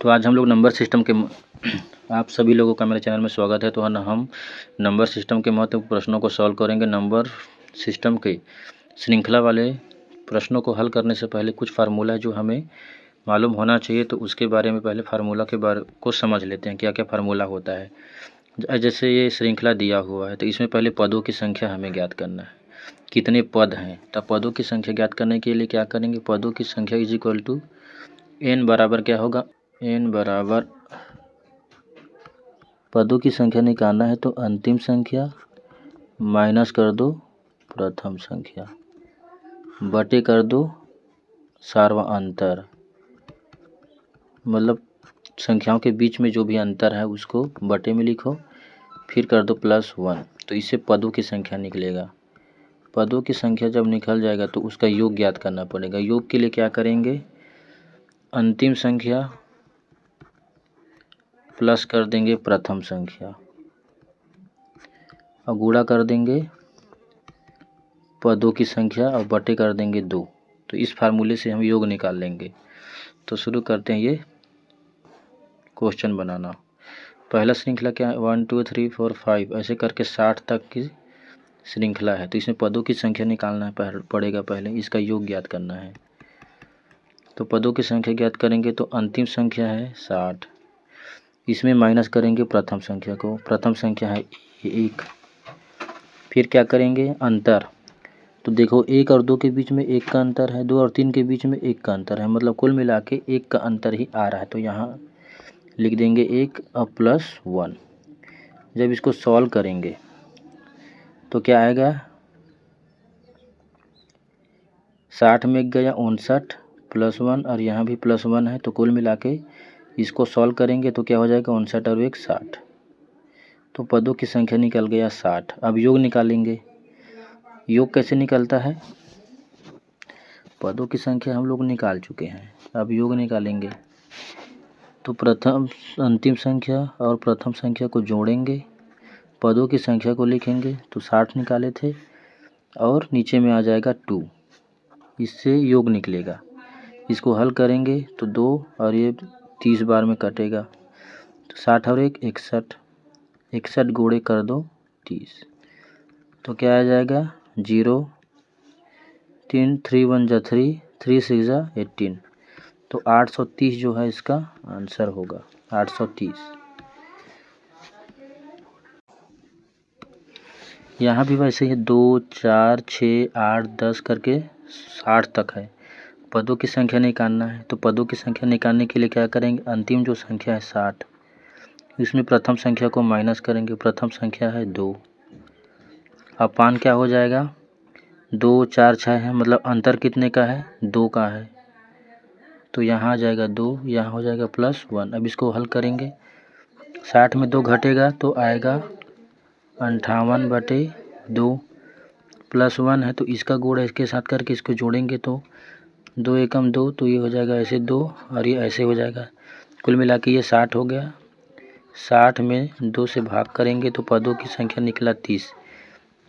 तो आज हम लोग नंबर सिस्टम के आप सभी लोगों का मेरे चैनल में स्वागत है। तो हम नंबर सिस्टम के महत्वपूर्ण प्रश्नों को सॉल्व करेंगे। नंबर सिस्टम के श्रृंखला वाले प्रश्नों को हल करने से पहले कुछ फार्मूला जो हमें मालूम होना चाहिए, तो उसके बारे में पहले फार्मूला के बारे को समझ लेते हैं, क्या क्या फार्मूला होता है। जैसे ये श्रृंखला दिया हुआ है, तो इसमें पहले पदों की संख्या हमें ज्ञात करना है, कितने पद हैं। तो पदों की संख्या ज्ञात करने के लिए क्या करेंगे, पदों की संख्या इज इक्वल टू n बराबर क्या होगा, n बराबर पदों की संख्या निकालना है तो अंतिम संख्या माइनस कर दो प्रथम संख्या बटे कर दो सार्वअंतर, मतलब संख्याओं के बीच में जो भी अंतर है उसको बटे में लिखो, फिर कर दो +1। तो इससे पदों की संख्या निकलेगा। पदों की संख्या जब निकल जाएगा तो उसका योग ज्ञात करना पड़ेगा। योग के लिए क्या करेंगे, अंतिम संख्या प्लस कर देंगे प्रथम संख्या और गुणा कर देंगे पदों की संख्या और बटे कर देंगे 2। तो इस फार्मूले से हम योग निकाल लेंगे। तो शुरू करते हैं ये क्वेश्चन बनाना। पहला श्रृंखला क्या है, 1 2 3 4 5 ऐसे करके 60 तक की श्रृंखला है। तो इसमें पदों की संख्या निकालना पड़ेगा, पहले इसका योग ज्ञात करना है। तो पदों की संख्या ज्ञात करेंगे तो अंतिम संख्या है 60, इसमें माइनस करेंगे प्रथम संख्या को, प्रथम संख्या है 1। फिर क्या करेंगे, अंतर। तो देखो 1 और 2 के बीच में 1 का अंतर है, 2 और 3 के बीच में 1 का अंतर है, मतलब कुल मिला के 1 का अंतर ही आ रहा है। तो यहाँ लिख देंगे 1 और +1। जब इसको सॉल्व करेंगे तो क्या आएगा, 60 में गया 59 +1 और यहाँ भी +1 है, तो कुल मिला के इसको सॉल्व करेंगे तो क्या हो जाएगा, 59 और 1 60। तो पदों की संख्या निकल गया 60। अब योग निकालेंगे। योग कैसे निकलता है, पदों की संख्या हम लोग निकाल चुके हैं, अब योग निकालेंगे। तो प्रथम अंतिम संख्या और प्रथम संख्या को जोड़ेंगे, पदों की संख्या को लिखेंगे। तो 60 निकाले थे और नीचे में आ जाएगा 2, इससे योग निकलेगा। इसको हल करेंगे तो 2 और ये 30 बार में कटेगा, तो 60 और 1 61, 61 गुणे कर दो 30। तो क्या आ जाएगा, 0 3 3 1 जा 3 3 6 जा 18। तो 830 जो है इसका आंसर होगा, 830। यहाँ भी वैसे ही 2 4 6 8 10 करके 60 तक है। पदों की संख्या निकालना है। तो पदों की संख्या निकालने के लिए क्या करेंगे, अंतिम जो संख्या है 60, इसमें प्रथम संख्या को माइनस करेंगे, प्रथम संख्या है 2। अपान क्या हो जाएगा, 2 4 6 है, मतलब अंतर कितने का है, 2 का है। तो यहाँ आ जाएगा 2, यहाँ हो जाएगा +1। अब इसको हल करेंगे, 60 में 2 घटेगा तो आएगा 58/2, +1 है तो इसका गुणा इसके साथ करके इसको जोड़ेंगे तो 2 एकम 2, तो ये हो जाएगा ऐसे 2 और ये ऐसे हो जाएगा। कुल मिला के ये 60 हो गया। 60 में 2 से भाग करेंगे तो पदों की संख्या निकला 30,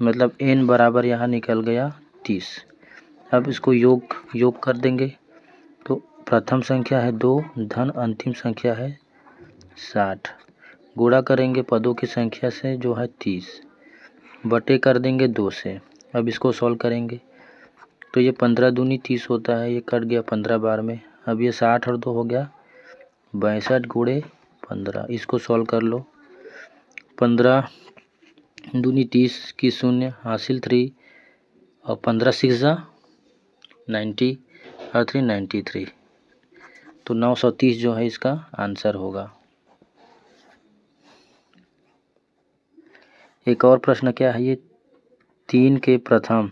मतलब n बराबर यहाँ निकल गया 30। अब इसको योग कर देंगे। तो प्रथम संख्या है 2 धन अंतिम संख्या है 60, गुणा करेंगे पदों की संख्या से जो है 30, बटे कर देंगे 2 से। अब इसको सॉल्व करेंगे तो ये 15 दूनी 30 होता है, ये कट गया 15 बार में। अब ये 60 और 2 हो गया 62 गुणे 15। इसको सॉल्व कर लो, 15 दूनी 30 की 0 हासिल 3 और 15 6 जा 90 और 3 93। तो 930 जो है इसका आंसर होगा। एक और प्रश्न क्या है, ये 3 के प्रथम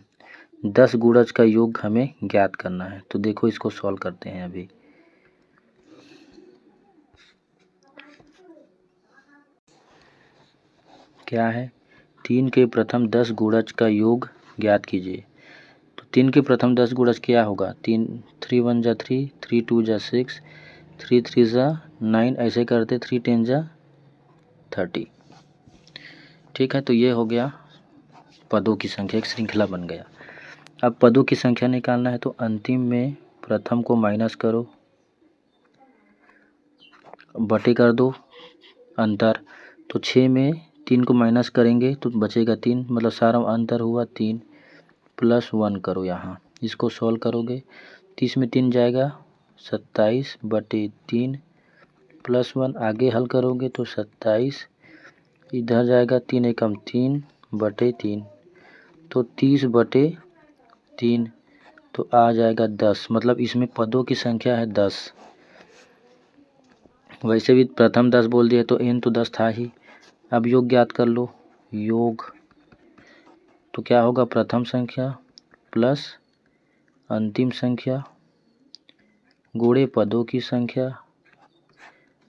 10 गुणज का योग हमें ज्ञात करना है। तो देखो इसको सॉल्व करते हैं। अभी क्या है, 3 के प्रथम 10 गुणज का योग ज्ञात कीजिए। तो 3 के प्रथम 10 गुणज क्या होगा, 3 3 1 जा 3 3 2 जा 6 3 3 जा 9, ऐसे करते 3 10 जा 30। ठीक है, तो ये हो गया पदों की संख्या, एक श्रृंखला बन गया। अब पदों की संख्या निकालना है तो अंतिम में प्रथम को माइनस करो, बटे कर दो अंतर, तो 6 में 3 को माइनस करेंगे तो बचेगा 3, मतलब सारा अंतर हुआ 3 प्लस 1 करो यहाँ, इसको सॉल्व करोगे 30 में 3 जाएगा 27 बटे 3 प्लस 1 आगे हल करोगे तो 27, इधर जाएगा 3 एकम 3 बटे 3, तो 30 बटे 3, तो आ जाएगा 10, मतलब इसमें पदों की संख्या है 10। वैसे भी प्रथम 10 बोल दिए तो n तो 10 था ही। अब योग ज्ञात कर लो, योग तो क्या होगा, प्रथम संख्या प्लस अंतिम संख्या गुणे पदों की संख्या,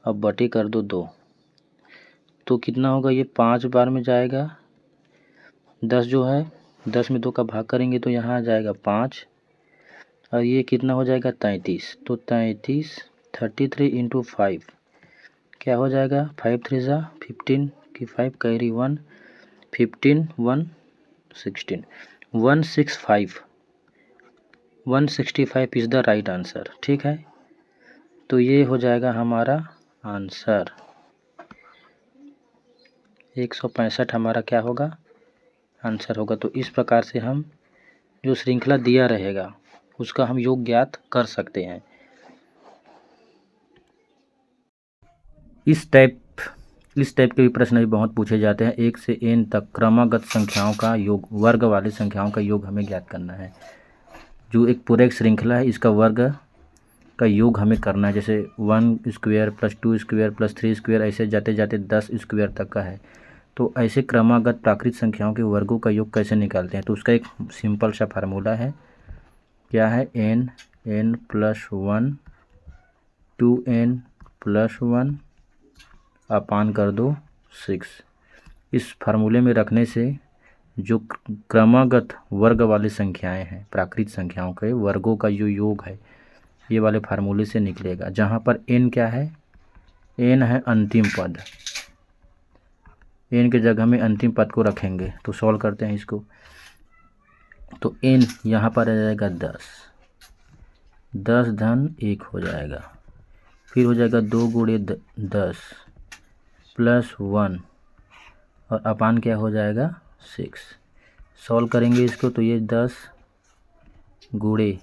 अब बटे कर दो 2, तो कितना होगा, ये 5 बार में जाएगा 10 जो है, 10 में 2 का भाग करेंगे तो यहाँ आ जाएगा 5, और ये कितना हो जाएगा 33, तो 33 इंटू 5 क्या हो जाएगा, 5 3 जा 15 की 5 carry 1 15 1 16 165 is the right answer. ठीक है, तो ये हो जाएगा हमारा आंसर, 165 हमारा क्या होगा, आंसर होगा। तो इस प्रकार से हम जो श्रृंखला दिया रहेगा उसका हम योग ज्ञात कर सकते हैं। इस टाइप के भी प्रश्न भी बहुत पूछे जाते हैं। 1 से n तक क्रमागत संख्याओं का योग, वर्ग वाली संख्याओं का योग हमें ज्ञात करना है। जो एक पूरा एक श्रृंखला है, इसका वर्ग का योग हमें करना है। जैसे 1 square plus 2 square plus 3 square, ऐसे जाते जाते 10 स्क्वायर तक का है। तो ऐसे क्रमागत प्राकृत संख्याओं के वर्गों का योग कैसे निकालते हैं, तो उसका एक सिंपल सा फार्मूला है। क्या है, n प्लस 1 2n प्लस 1 अपान कर दो 6। इस फार्मूले में रखने से जो क्रमागत वर्ग वाली संख्याएं हैं, प्राकृत संख्याओं के वर्गों का जो योग है, ये वाले फार्मूले से निकलेगा। जहाँ पर n क्या है, n है अंतिम पद, n के जगह में अंतिम पद को रखेंगे। तो सॉल्व करते हैं इसको, तो n यहाँ पर आ जाएगा 10 धन 1 हो जाएगा, फिर हो जाएगा 2 गुणे 10 प्लस 1 और अपान क्या हो जाएगा 6। सॉल्व करेंगे इसको तो ये 10 गुणे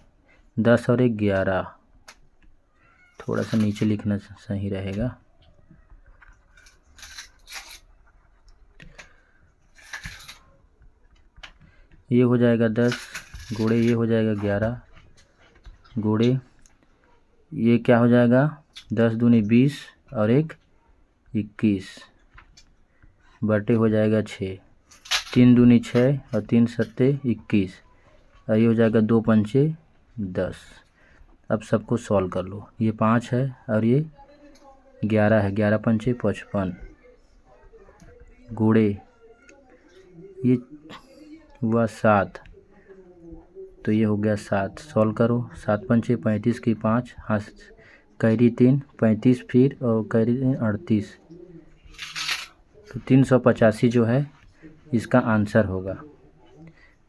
10 और 1 11, थोड़ा सा नीचे लिखना सही रहेगा। ये हो जाएगा 10 गुणे ये हो जाएगा 11 गुणे ये क्या हो जाएगा, 10 दूनी 20 और 1 21 बटे हो जाएगा 6, 3 दूनी 6 और 3 सत्ते 21, और ये हो जाएगा 2 पंचे 10। अब सबको सॉल्व कर लो, ये 5 है और ये 11 है, 11 पंचे 55 गुणे ये हुआ 7, तो ये हो गया 7। सॉल्व करो, 7 पंचे 35 की 5, हाँ कैरी 3 35 फिर और कैरी 38, तो 385 जो है इसका आंसर होगा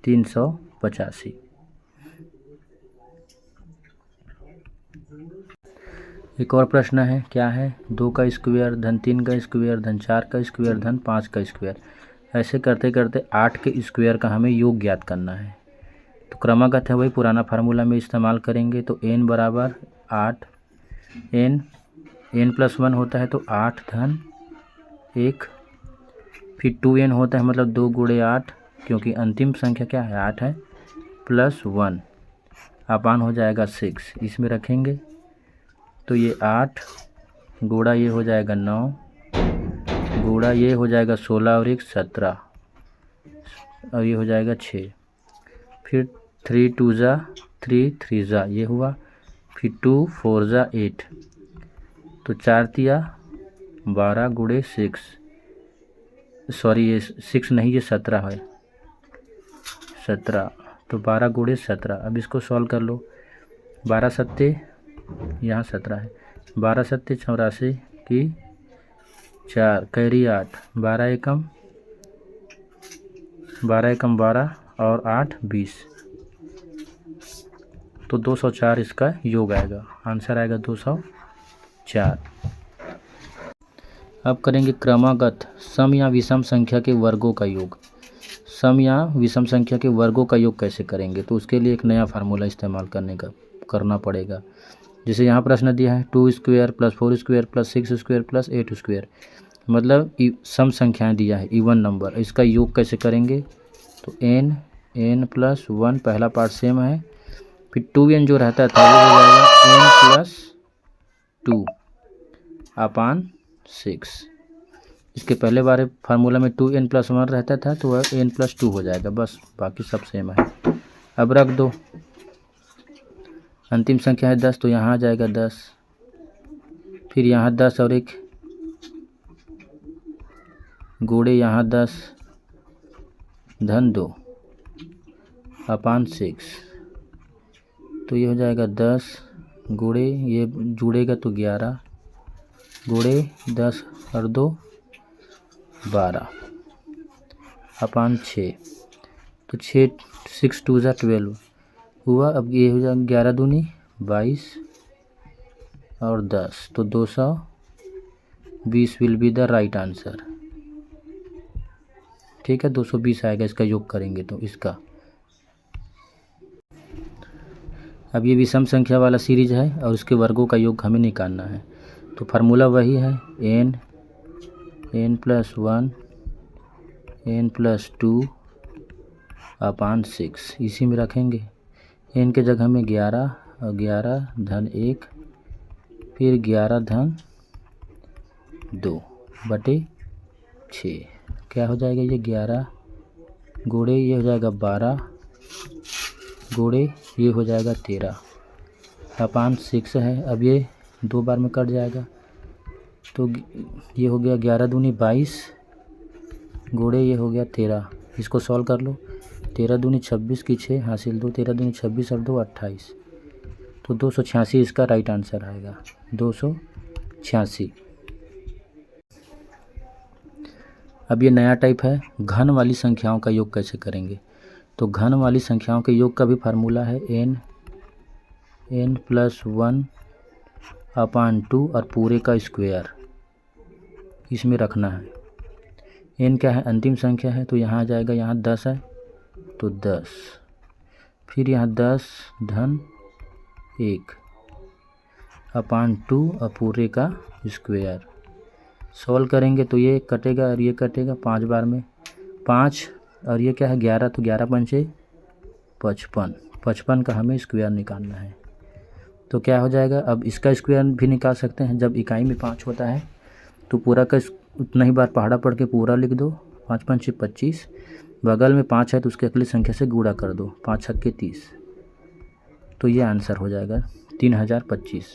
385। एक और प्रश्न है, क्या है, 2 का स्क्वायर धन 3 का स्क्वायर धन 4 का स्क्वायर धन 5 का स्क्वायर, ऐसे करते करते 8 के स्क्वायर का हमें योग ज्ञात करना है। तो क्रमागत है, वही पुराना फार्मूला में इस्तेमाल करेंगे। तो n बराबर 8, n प्लस 1 होता है तो 8 धन 1, फिर 2n होता है मतलब 2 गुणे 8, क्योंकि अंतिम संख्या क्या है 8 है, प्लस 1 अपान हो जाएगा 6, इसमें रखेंगे तो ये 8 गुणा ये हो जाएगा 9 गुणा ये हो जाएगा 16 और 1 17 और ये हो जाएगा 6, फिर 3 2 जा 3 3 जा ये हुआ, फिर 2 4 जा 8, तो 4 तिया 12 गुणे 6, सॉरी ये 6 नहीं, ये 17 है, 17, तो 12 गुणे 17। अब इसको सॉल्व कर लो, 12 सत्ते यहाँ 17 है, 12 सत्ते 84 की 4 कैरी 8, 12 एकम 12 और 8 20, तो 204 इसका योग आएगा, आंसर आएगा 204। अब करेंगे क्रमागत सम या विषम संख्या के वर्गों का योग। सम या विषम संख्या के वर्गों का योग कैसे करेंगे, तो उसके लिए एक नया फार्मूला इस्तेमाल करना पड़ेगा। जैसे यहाँ प्रश्न दिया है 2 square plus 4 square plus 6 square plus 8 square, मतलब सम संख्याएं दिया है, इवन नंबर, इसका योग कैसे करेंगे, तो n प्लस 1 पहला पार्ट सेम है, फिर 2n जो रहता था वो हो जाएगा n प्लस 2 अपान 6। इसके पहले बार फार्मूला में 2n प्लस 1 रहता था तो वह n प्लस 2 हो जाएगा, बस बाकी सब सेम है। अब रख दो, अंतिम संख्या है 10 तो यहाँ आ जाएगा 10, फिर यहाँ 10 और एक गुणे यहाँ 10 धन 2 अपान 6, तो ये हो जाएगा 10 गुणे ये जुड़ेगा तो 11 गुणे 10 और 2 12 अपान 6, तो 6 2 ज़ा 12 हुआ। अब ये हो जाएगा 11 दूनी 22 और 10, तो 220 will be the right answer. ठीक है, 220 आएगा इसका योग करेंगे तो इसका। अब ये विषम संख्या वाला सीरीज है और उसके वर्गों का योग हमें निकालना है, तो फार्मूला वही है n प्लस 1 n प्लस 2 अपान 6, इसी में रखेंगे। n के जगह में 11 और 11 धन 1 फिर 11 धन 2 बटे 6, क्या हो जाएगा ये 11 गुणे ये हो जाएगा 12 गुणे ये हो जाएगा 13 अपान 6 है। अब ये 2 बार में कट जाएगा तो ये हो गया 11 दूनी 22 गुणे ये हो गया 13, इसको सॉल्व कर लो। 13 दूनी 26 की 6 हासिल 2, 13 दूनी 26 और 2 28, तो 286 इसका राइट आंसर आएगा, 286। अब ये नया टाइप है घन वाली संख्याओं का योग कैसे करेंगे, तो घन वाली संख्याओं के योग का भी फार्मूला है n प्लस 1 अपान 2 और पूरे का स्क्वायर, इसमें रखना है। n क्या है, अंतिम संख्या है, तो यहाँ आ जाएगा, यहाँ 10 है तो 10, फिर यहाँ 10 धन 1 अपान 2 और पूरे का स्क्वायर। सॉल्व करेंगे तो ये कटेगा और ये कटेगा 5 बार में 5, और ये क्या है 11, तो 11 पंचे 55, 55 का हमें स्क्वायर निकालना है, तो क्या हो जाएगा। अब इसका स्क्वायर भी निकाल सकते हैं, जब इकाई में 5 होता है तो पूरा का उतना ही बार पहाड़ा पढ़ के पूरा लिख दो, 5 पंचे 25, बगल में 5 है तो उसके अगली संख्या से गुणा कर दो, 5 छक्के 30, तो ये आंसर हो जाएगा 3025,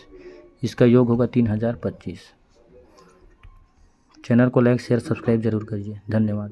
इसका योग होगा 3025। चैनल को लाइक शेयर सब्सक्राइब जरूर करिए, धन्यवाद।